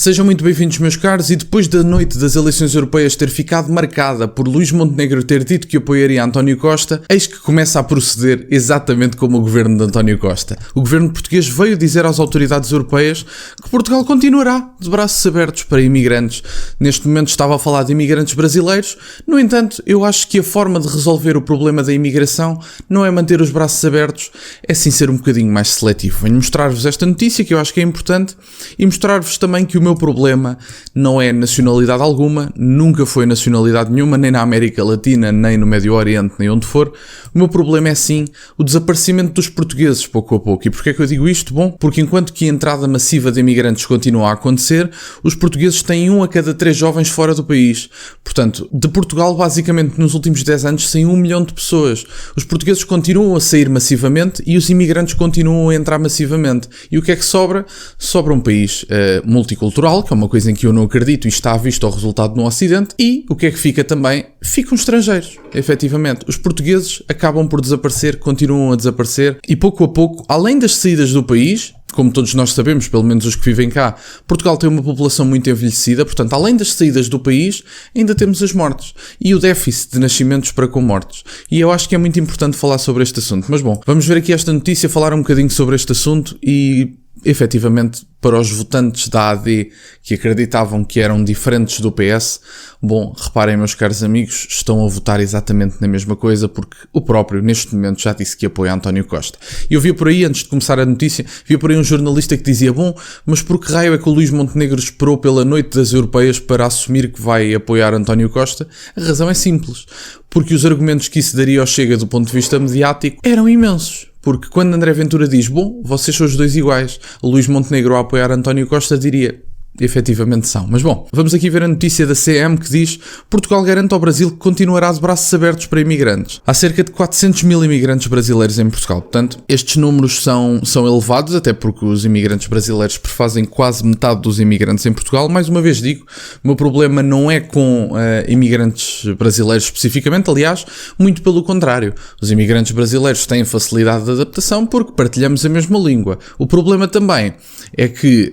Sejam muito bem-vindos, meus caros, e depois da noite das eleições europeias ter ficado marcada por Luís Montenegro ter dito que apoiaria António Costa, eis que começa a proceder exatamente como o governo de António Costa. O governo português veio dizer às autoridades europeias que Portugal continuará de braços abertos para imigrantes. Neste momento estava a falar de imigrantes brasileiros, no entanto, eu acho que a forma de resolver o problema da imigração não é manter os braços abertos, é sim ser um bocadinho mais seletivo. Venho mostrar-vos esta notícia que eu acho que é importante e mostrar-vos também que o meu problema não é nacionalidade alguma, nunca foi nacionalidade nenhuma, nem na América Latina, nem no Médio Oriente, nem onde for. O meu problema é sim o desaparecimento dos portugueses pouco a pouco. E porquê é que eu digo isto? Bom, porque enquanto que a entrada massiva de imigrantes continua a acontecer, os portugueses têm 1 a cada 3 jovens fora do país. Portanto, de Portugal, basicamente, nos últimos 10 anos, saiu 1 milhão de pessoas. Os portugueses continuam a sair massivamente e os imigrantes continuam a entrar massivamente. E o que é que sobra? Sobra um país multicultural, que é uma coisa em que eu não acredito e está à vista o resultado no Ocidente, e o que é que fica também? Ficam estrangeiros, efetivamente. Os portugueses acabam por desaparecer, continuam a desaparecer, e pouco a pouco, além das saídas do país, como todos nós sabemos, pelo menos os que vivem cá, Portugal tem uma população muito envelhecida, portanto, além das saídas do país, ainda temos as mortes e o déficit de nascimentos para com mortes. E eu acho que é muito importante falar sobre este assunto. Mas bom, vamos ver aqui esta notícia, falar um bocadinho sobre este assunto e, efetivamente, para os votantes da AD que acreditavam que eram diferentes do PS, bom, reparem, meus caros amigos, estão a votar exatamente na mesma coisa, porque o próprio, neste momento, já disse que apoia António Costa. E eu vi por aí, antes de começar a notícia, vi por aí um jornalista que dizia, bom, mas por que raio é que o Luís Montenegro esperou pela noite das europeias para assumir que vai apoiar António Costa? A razão é simples, porque os argumentos que isso daria ao Chega do ponto de vista mediático eram imensos. Porque quando André Ventura diz, bom, vocês são os dois iguais, o Luís Montenegro a apoiar António Costa diria, efetivamente são. Mas bom, vamos aqui ver a notícia da CM que diz Portugal garante ao Brasil que continuará de braços abertos para imigrantes. Há cerca de 400 mil imigrantes brasileiros em Portugal. Portanto, estes números são elevados, até porque os imigrantes brasileiros prefazem quase metade dos imigrantes em Portugal. Mais uma vez digo, o meu problema não é com imigrantes brasileiros especificamente, aliás, muito pelo contrário. Os imigrantes brasileiros têm facilidade de adaptação porque partilhamos a mesma língua. O problema também é que,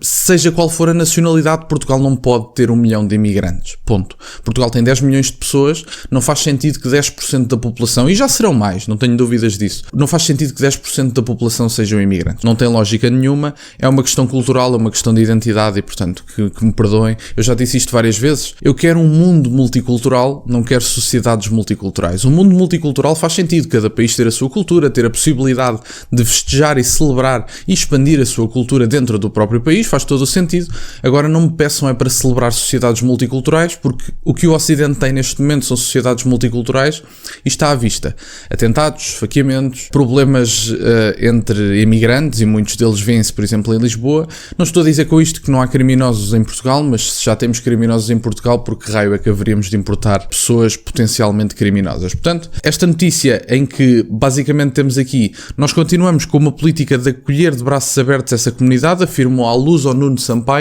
seja qual for a nacionalidade, Portugal não pode ter 1 milhão de imigrantes. Ponto. Portugal tem 10 milhões de pessoas, não faz sentido que 10% da população, e já serão mais, não tenho dúvidas disso, não faz sentido que 10% da população sejam imigrantes. Não tem lógica nenhuma, é uma questão cultural, é uma questão de identidade e, portanto, que me perdoem. Eu já disse isto várias vezes. Eu quero um mundo multicultural, não quero sociedades multiculturais. Um mundo multicultural faz sentido, cada país ter a sua cultura, ter a possibilidade de festejar e celebrar e expandir a sua cultura dentro do próprio país, faz todo o sentido. Agora não me peçam é para celebrar sociedades multiculturais, porque o que o Ocidente tem neste momento são sociedades multiculturais e está à vista. Atentados, esfaqueamentos, problemas entre imigrantes, e muitos deles vêm-se, por exemplo, em Lisboa. Não estou a dizer com isto que não há criminosos em Portugal, mas se já temos criminosos em Portugal, por que raio é que haveríamos de importar pessoas potencialmente criminosas? Portanto, esta notícia em que basicamente temos aqui, nós continuamos com uma política de acolher de braços abertos essa comunidade, afirmou à luz ao Nuno Sampaio,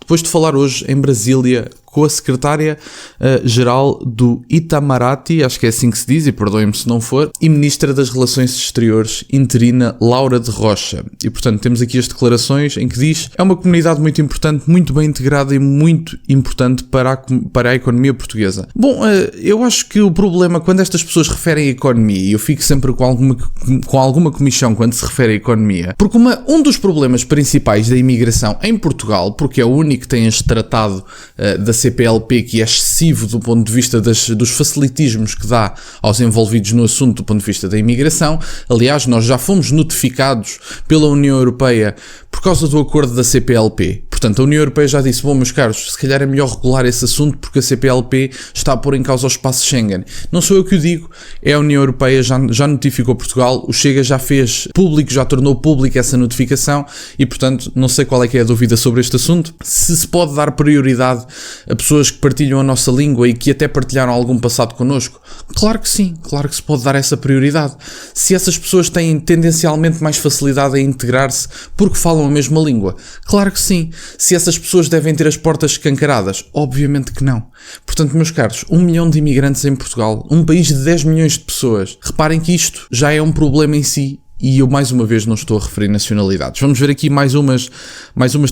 depois de falar hoje em Brasília com a secretária-geral do Itamaraty, acho que é assim que se diz, e perdoem-me se não for, e ministra das Relações Exteriores interina Laura de Rocha. E, portanto, temos aqui as declarações em que diz é uma comunidade muito importante, muito bem integrada e muito importante para a economia portuguesa. Bom, eu acho que o problema, quando estas pessoas referem a economia, e eu fico sempre com alguma comichão quando se refere à economia, porque um dos problemas principais da imigração em Portugal, porque é o único que tem este tratado da CPLP, que é excessivo do ponto de vista dos facilitismos que dá aos envolvidos no assunto do ponto de vista da imigração. Aliás, nós já fomos notificados pela União Europeia por causa do acordo da CPLP. Portanto, a União Europeia já disse, bom, meus caros, se calhar é melhor regular esse assunto porque a CPLP está a pôr em causa o espaço Schengen. Não sou eu que o digo, é a União Europeia, já notificou Portugal, o Chega já fez público, já tornou pública essa notificação e, portanto, não sei qual é que é a dúvida sobre este assunto. Se pode dar prioridade a pessoas que partilham a nossa língua e que até partilharam algum passado connosco? Claro que sim, claro que se pode dar essa prioridade. Se essas pessoas têm tendencialmente mais facilidade a integrar-se porque falam a mesma língua? Claro que sim. Se essas pessoas devem ter as portas escancaradas? Obviamente que não. Portanto, meus caros, 1 milhão de imigrantes em Portugal, um país de 10 milhões de pessoas. Reparem que isto já é um problema em si E eu mais uma vez não estou a referir nacionalidades. Vamos ver aqui mais umas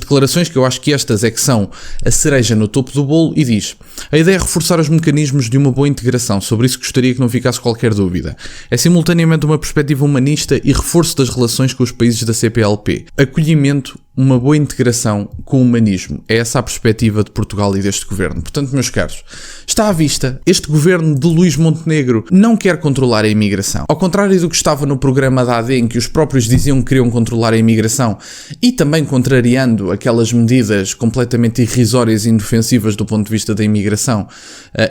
declarações, que eu acho que estas é que são a cereja no topo do bolo, e diz: a ideia é reforçar os mecanismos de uma boa integração, sobre isso gostaria que não ficasse qualquer dúvida. É simultaneamente uma perspectiva humanista e reforço das relações com os países da CPLP. Acolhimento, uma boa integração com o humanismo. É essa a perspectiva de Portugal e deste governo. Portanto, meus caros, está à vista, este governo de Luís Montenegro não quer controlar a imigração. Ao contrário do que estava no programa da AD, em que os próprios diziam que queriam controlar a imigração, e também contrariando aquelas medidas completamente irrisórias e indefensivas do ponto de vista da imigração,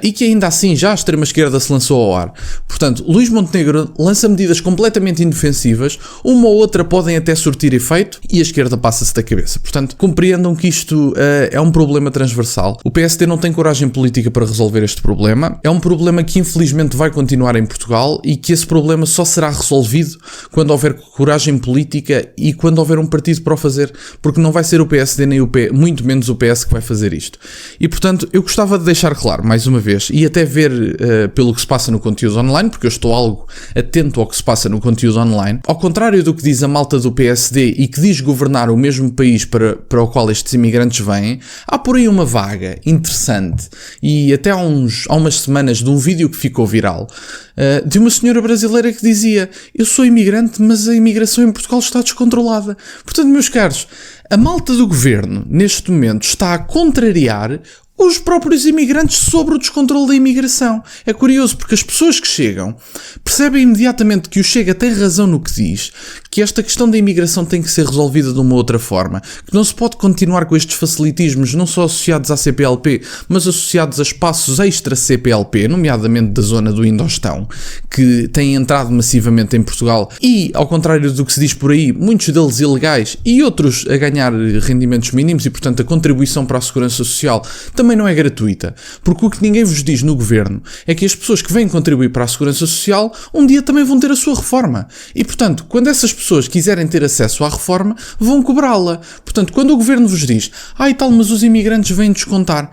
e que ainda assim já a extrema-esquerda se lançou ao ar. Portanto, Luís Montenegro lança medidas completamente indefensivas, uma ou outra podem até surtir efeito, e a esquerda passa-se da cabeça. Portanto, compreendam que isto é um problema transversal. O PSD não tem coragem política para resolver este problema. É um problema que infelizmente vai continuar em Portugal, e que esse problema só será resolvido quando houver coragem política e quando houver um partido para o fazer, porque não vai ser o PSD nem o PS, muito menos o PS, que vai fazer isto. E portanto, eu gostava de deixar claro, mais uma vez, e até ver pelo que se passa no conteúdo online, porque eu estou algo atento ao que se passa no conteúdo online, ao contrário do que diz a malta do PSD e que diz governar o mesmo país para o qual estes imigrantes vêm, há por aí uma vaga interessante, e até há umas semanas, de um vídeo que ficou viral, de uma senhora brasileira que dizia: eu sou imigrante, mas a imigração em Portugal está descontrolada. Portanto, meus caros, a malta do governo, neste momento, está a contrariar os próprios imigrantes sobre o descontrole da imigração. É curioso, porque as pessoas que chegam percebem imediatamente que o Chega tem razão no que diz, que esta questão da imigração tem que ser resolvida de uma outra forma, que não se pode continuar com estes facilitismos, não só associados à CPLP, mas associados a espaços extra-CPLP, nomeadamente da zona do Indostão, que têm entrado massivamente em Portugal, e, ao contrário do que se diz por aí, muitos deles ilegais e outros a ganhar rendimentos mínimos, e portanto a contribuição para a segurança social também não é gratuita, porque o que ninguém vos diz no governo é que as pessoas que vêm contribuir para a segurança social um dia também vão ter a sua reforma, e portanto, quando essas pessoas quiserem ter acesso à reforma, vão cobrá-la. Portanto, quando o governo vos diz: e tal, mas os imigrantes vêm descontar,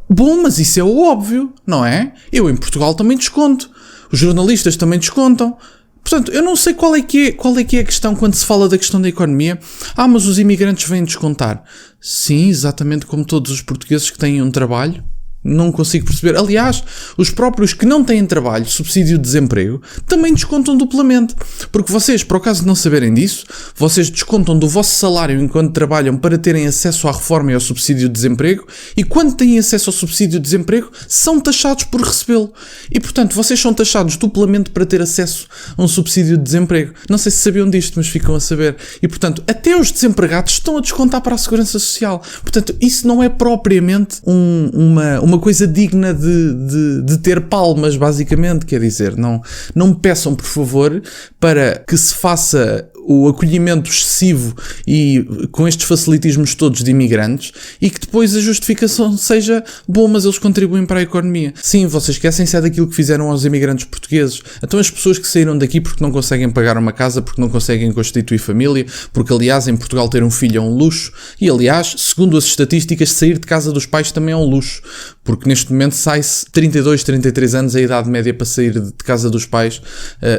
bom, mas isso é o óbvio, não é? Eu em Portugal também desconto, os jornalistas também descontam. Portanto, eu não sei qual é que é a questão quando se fala da questão da economia. Mas os imigrantes vêm descontar. Sim, exatamente como todos os portugueses que têm um trabalho. Não consigo perceber. Aliás, os próprios que não têm trabalho, subsídio de desemprego, também descontam duplamente. Porque vocês, por acaso de não saberem disso, vocês descontam do vosso salário enquanto trabalham para terem acesso à reforma e ao subsídio de desemprego, e quando têm acesso ao subsídio de desemprego, são taxados por recebê-lo. E, portanto, vocês são taxados duplamente para ter acesso a um subsídio de desemprego. Não sei se sabiam disto, mas ficam a saber. E, portanto, até os desempregados estão a descontar para a Segurança Social. Portanto, isso não é propriamente uma coisa digna de ter palmas, basicamente. Quer dizer, não me peçam, por favor, para que se faça o acolhimento excessivo e com estes facilitismos todos de imigrantes, e que depois a justificação seja: bom, mas eles contribuem para a economia. Sim, vocês esquecem-se é daquilo que fizeram aos imigrantes portugueses. Então as pessoas que saíram daqui porque não conseguem pagar uma casa, porque não conseguem constituir família, porque aliás em Portugal ter um filho é um luxo, e aliás, segundo as estatísticas, sair de casa dos pais também é um luxo, porque neste momento sai-se 32, 33 anos a idade média para sair de casa dos pais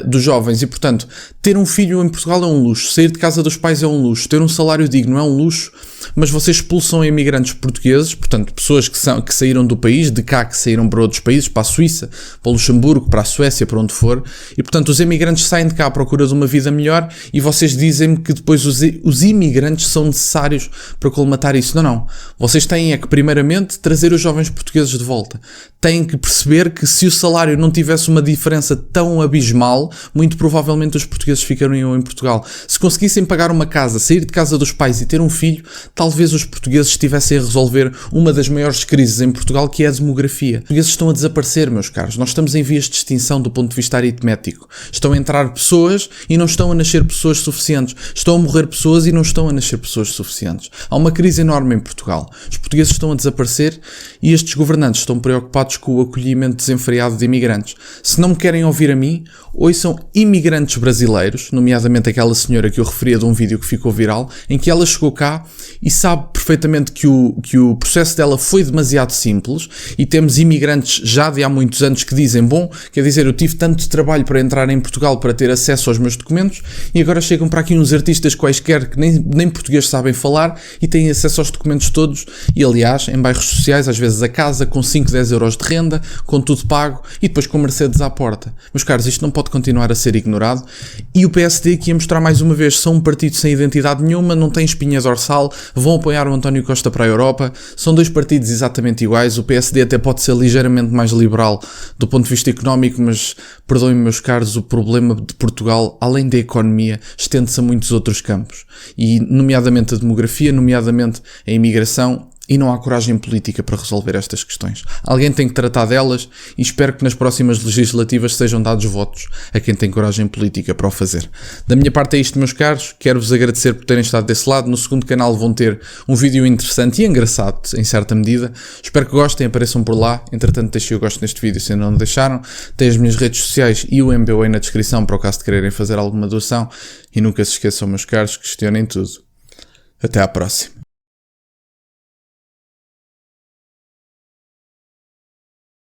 dos jovens, e portanto ter um filho em Portugal é um luxo, sair de casa dos pais é um luxo, ter um salário digno é um luxo, mas vocês expulsam imigrantes portugueses, portanto pessoas que saíram do país, de cá, que saíram para outros países, para a Suíça, para o Luxemburgo, para a Suécia, para onde for, e portanto os imigrantes saem de cá à procura de uma vida melhor, e vocês dizem-me que depois os imigrantes são necessários para colmatar isso. Não. Vocês têm é que primeiramente trazer os jovens portugueses de volta. Têm que perceber que se o salário não tivesse uma diferença tão abismal, muito provavelmente os portugueses ficariam em Portugal. Se conseguissem pagar uma casa, sair de casa dos pais e ter um filho, talvez os portugueses estivessem a resolver uma das maiores crises em Portugal, que é a demografia. Os portugueses estão a desaparecer, meus caros. Nós estamos em vias de extinção do ponto de vista aritmético. Estão a entrar pessoas e não estão a nascer pessoas suficientes. Estão a morrer pessoas e não estão a nascer pessoas suficientes. Há uma crise enorme em Portugal. Os portugueses estão a desaparecer, e estes governantes estão preocupados com o acolhimento desenfreado de imigrantes. Se não me querem ouvir a mim, ouçam imigrantes brasileiros, nomeadamente aquela senhora que eu referia de um vídeo que ficou viral, em que ela chegou cá e sabe perfeitamente que o processo dela foi demasiado simples, e temos imigrantes já de há muitos anos que dizem, bom, quer dizer, eu tive tanto trabalho para entrar em Portugal para ter acesso aos meus documentos, e agora chegam para aqui uns artistas quaisquer que nem português sabem falar e têm acesso aos documentos todos, e aliás, em bairros sociais, às vezes a casa com 5, 10 euros de renda, com tudo pago, e depois com Mercedes à porta. Meus caros, isto não pode continuar a ser ignorado, e o PSD, que ia mostrar mais uma vez, são um partido sem identidade nenhuma, não tem espinha dorsal, vão apoiar o António Costa para a Europa, são dois partidos exatamente iguais, o PSD até pode ser ligeiramente mais liberal do ponto de vista económico, mas, perdoem-me meus caros, o problema de Portugal, além da economia, estende-se a muitos outros campos, e nomeadamente a demografia, nomeadamente a imigração, e não há coragem política para resolver estas questões. Alguém tem que tratar delas, e espero que nas próximas legislativas sejam dados votos a quem tem coragem política para o fazer. Da minha parte é isto, meus caros. Quero-vos agradecer por terem estado desse lado. No segundo canal vão ter um vídeo interessante e engraçado, em certa medida. Espero que gostem, apareçam por lá. Entretanto, deixem o gosto neste vídeo se ainda não deixaram. Tem as minhas redes sociais e o MBWay na descrição para o caso de quererem fazer alguma doação. E nunca se esqueçam, meus caros, questionem tudo. Até à próxima.